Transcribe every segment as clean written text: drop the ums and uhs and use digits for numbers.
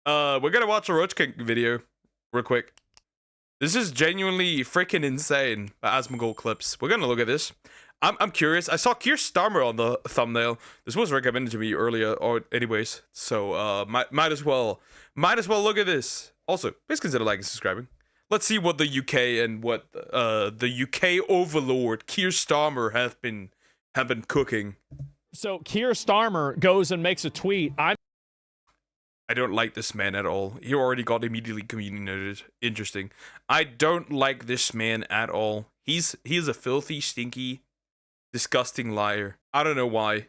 We're gonna watch a Roach King video real quick. This is genuinely freaking insane. Asmongold clips. We're gonna look at this. I'm curious. I saw Keir Starmer on the thumbnail. This was recommended to me earlier, or anyways. So might as well look at this. Also, please consider liking and subscribing. Let's see what the UK and what the UK overlord Keir Starmer have been cooking. So Keir Starmer goes and makes a tweet. I don't like this man at all. He already got immediately community noted. Interesting. I don't like this man at all. He's a filthy, stinky, disgusting liar. I don't know why.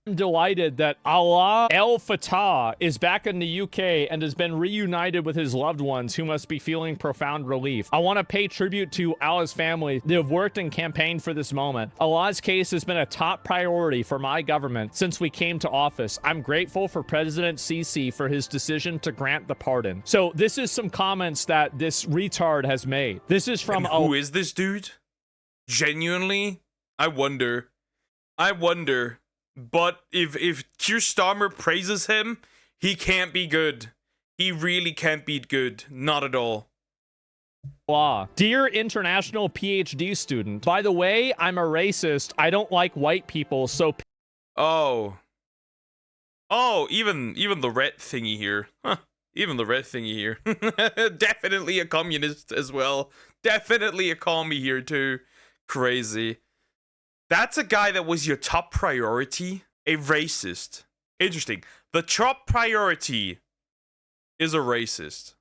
I'm delighted that Allah El Fattah is back in the UK and has been reunited with his loved ones who must be feeling profound relief. I want to pay tribute to Allah's family that have worked and campaigned for this moment. Allah's case has been a top priority for my government since we came to office. I'm grateful for President Sisi for his decision to grant the pardon. So this is some comments that this retard has made. This is from... And who is this dude? Genuinely? I wonder. But if Keir Starmer praises him, he can't be good. He really can't be good. Not at all. Dear international PhD student, by the way, I'm a racist. I don't like white people, so... Oh, even the red thingy here. Huh. Even the red thingy here. Definitely a communist as well. Definitely a commie here too. Crazy. That's a guy that was your top priority? A racist. Interesting. The top priority is a racist.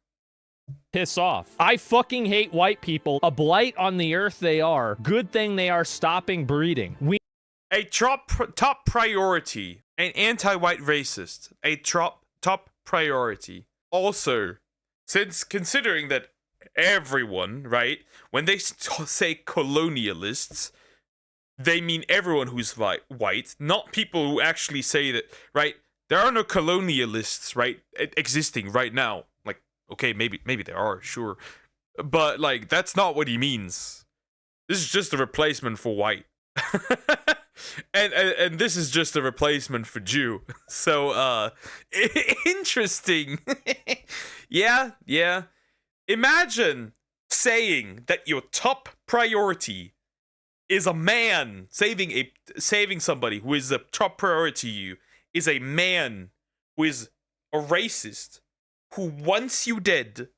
Piss off. I fucking hate white people. A blight on the earth they are. Good thing they are stopping breeding. A top priority. An anti-white racist. A top priority. Also, since considering that everyone, right, when they say colonialists, they mean everyone who's white, not people who actually say that, right? There are no colonialists, right, existing right now. Like, okay, maybe there are, sure. But, like, that's not what he means. This is just a replacement for white. and this is just a replacement for Jew. So, interesting. Yeah. Imagine saying that your top priority is a man saving somebody who is a top priority to you, is a man who is a racist, who wants you dead,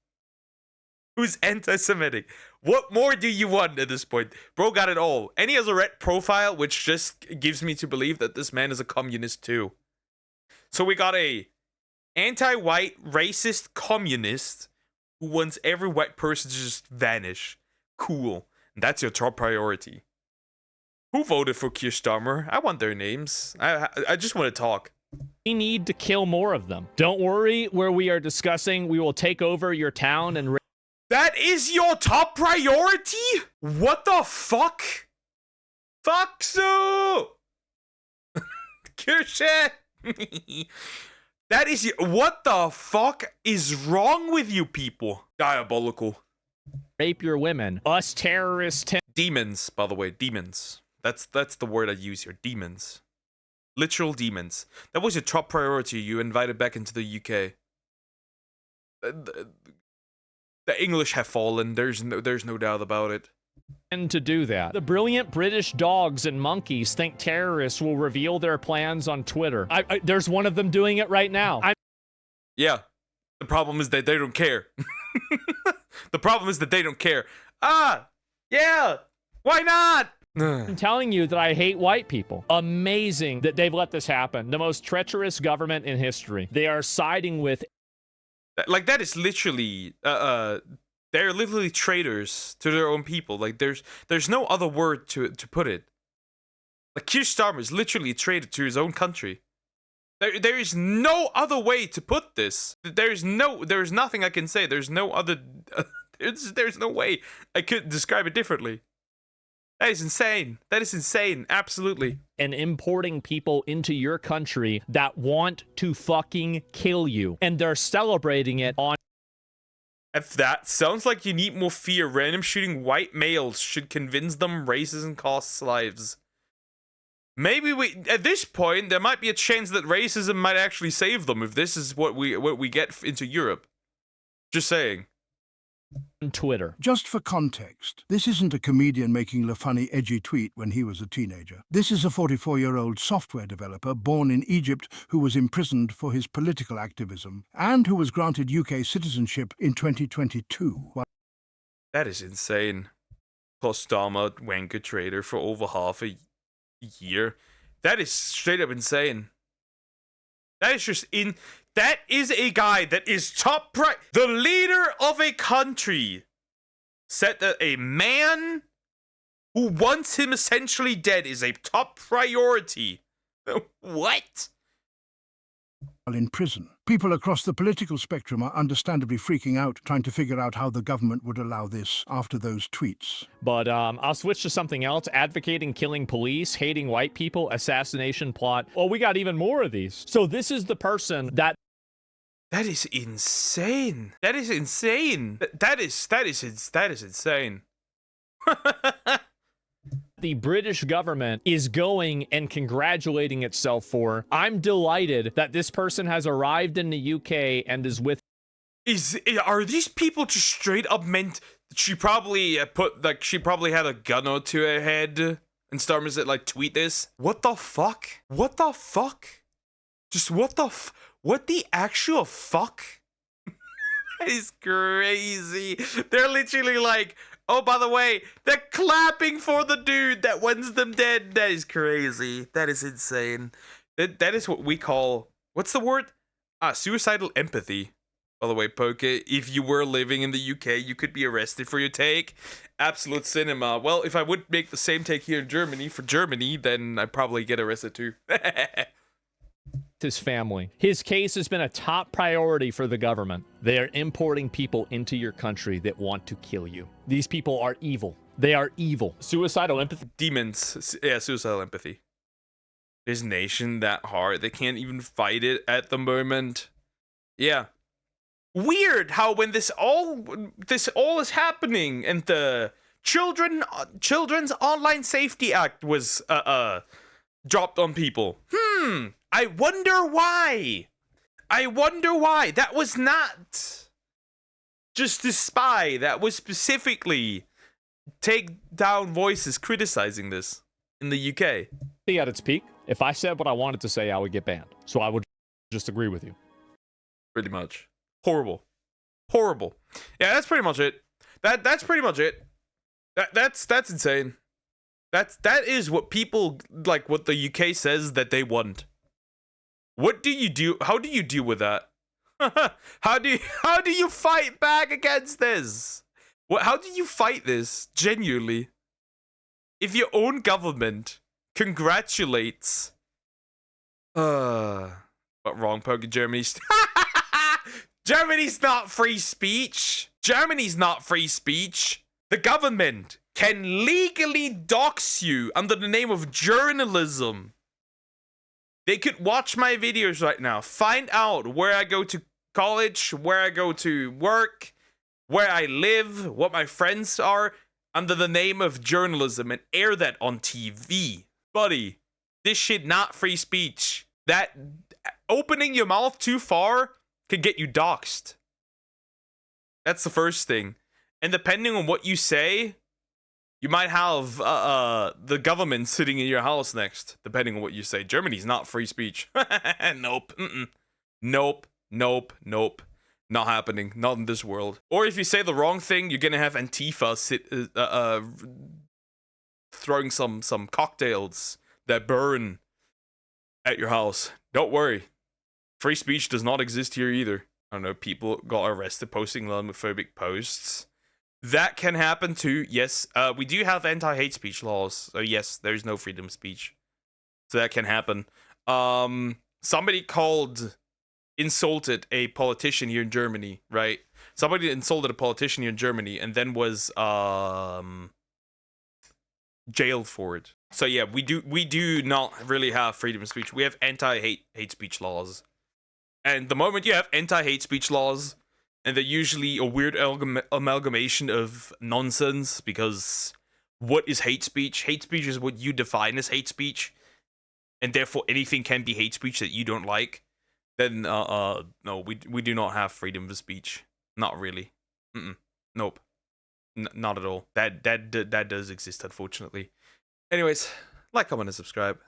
who's anti-Semitic. What more do you want at this point? Bro got it all. And he has a red profile, which just gives me to believe that this man is a communist too. So we got a anti-white racist communist who wants every white person to just vanish. Cool. That's your top priority. Who voted for Keir Starmer? I want their names. I just want to talk. We need to kill more of them. Don't worry, where we are discussing we will take over your town and... That is your top priority? What the fuck? Fuck so! Kirsche! That is... What the fuck is wrong with you people? Diabolical. Rape your women. Us terrorists... Demons, by the way. Demons. That's the word I use here. Demons. Literal demons. That was your top priority. You invited back into the UK. The English have fallen. There's no doubt about it. And to do that, the brilliant British dogs and monkeys think terrorists will reveal their plans on Twitter. There's one of them doing it right now. Yeah. The problem is that they don't care. The problem is that they don't care. Yeah. Why not? I'm telling you that I hate white people. Amazing that they've let this happen. The most treacherous government in history. They are siding with... Like, that is literally... they're literally traitors to their own people. Like, there's no other word to put it. Like, Keir Starmer is literally a traitor to his own country. There is no other way to put this. There's nothing I can say. There's no other... there's no way I could describe it differently. That is insane. That is insane. Absolutely. And importing people into your country that want to fucking kill you. And they're celebrating it on... If that sounds like you need more fear, random shooting white males should convince them racism costs lives. Maybe at this point there might be a chance that racism might actually save them if this is what we get into Europe. Just saying. Twitter. Just for context, this isn't a comedian making a funny, edgy tweet when he was a teenager. This is a 44-year-old software developer born in Egypt who was imprisoned for his political activism and who was granted UK citizenship in 2022. That is insane. Postama wanker trader for over half a year. That is straight up insane. That is just that is a guy that is the leader of a country said that a man who wants him essentially dead is a top priority. What? While in prison, people across the political spectrum are understandably freaking out, trying to figure out how the government would allow this after those tweets. But I'll switch to something else. Advocating killing police, hating white people, assassination plot. Oh, we got even more of these. So this is the person that... That is insane. That is insane. That is insane. The British government is going and congratulating itself for. I'm delighted that this person has arrived in the UK and is with... Are these people just straight up meant... She probably she probably had a gun to her head and started to tweet this. What the fuck? What the fuck? Just what the actual fuck? That is crazy. They're literally like, oh, by the way, they're clapping for the dude that wants them dead. That is crazy. That is insane. That is what we call, what's the word? Suicidal empathy. By the way, Poke, if you were living in the UK, you could be arrested for your take. Absolute cinema. Well, if I would make the same take here in Germany for Germany, then I'd probably get arrested too. His family. His case has been a top priority for the government. They are importing people into your country that want to kill you. These people are evil. They are evil. Suicidal empathy. Demons. Yeah, suicidal empathy. This nation that hard, they can't even fight it at the moment. Yeah. Weird how when this all is happening and the Children's Online Safety Act was dropped on people. I wonder why. That was not just to spy. That was specifically take down voices criticizing this in the UK. At its peak, if I said what I wanted to say, I would get banned. So I would just agree with you. Pretty much. Horrible. Yeah, that's pretty much it. That's pretty much it. That's insane. That is what people like. What the UK says that they want. What do you do? How do you deal with that? How do you fight back against this? How do you fight this genuinely? If your own government congratulates, but wrong, Poke. Germany's not free speech. Germany's not free speech. The government can legally dox you under the name of journalism. They could watch my videos right now, find out where I go to college, where I go to work, where I live, what my friends are, under the name of journalism and air that on TV. Buddy, this shit not free speech. That opening your mouth too far could get you doxxed. That's the first thing. And depending on what you say, you might have the government sitting in your house next, depending on what you say. Germany's not free speech. Nope. Nope. Not happening. Not in this world. Or if you say the wrong thing, you're gonna have Antifa throwing some cocktails that burn at your house. Don't worry. Free speech does not exist here either. I don't know, people got arrested posting homophobic posts. That can happen too, yes. We do have anti-hate speech laws, so yes, there's no freedom of speech. So that can happen. Somebody insulted a politician here in Germany, right? Somebody insulted a politician here in Germany and then was jailed for it. So yeah, we do not really have freedom of speech. We have anti-hate speech laws. And the moment you have anti-hate speech laws, and they're usually a weird amalgamation of nonsense, because what is hate speech? Hate speech is what you define as hate speech. and therefore anything can be hate speech that you don't like, then no, we do not have freedom of speech. Not really. Nope. Not at all. That does exist, unfortunately. Anyways, like, comment, and subscribe.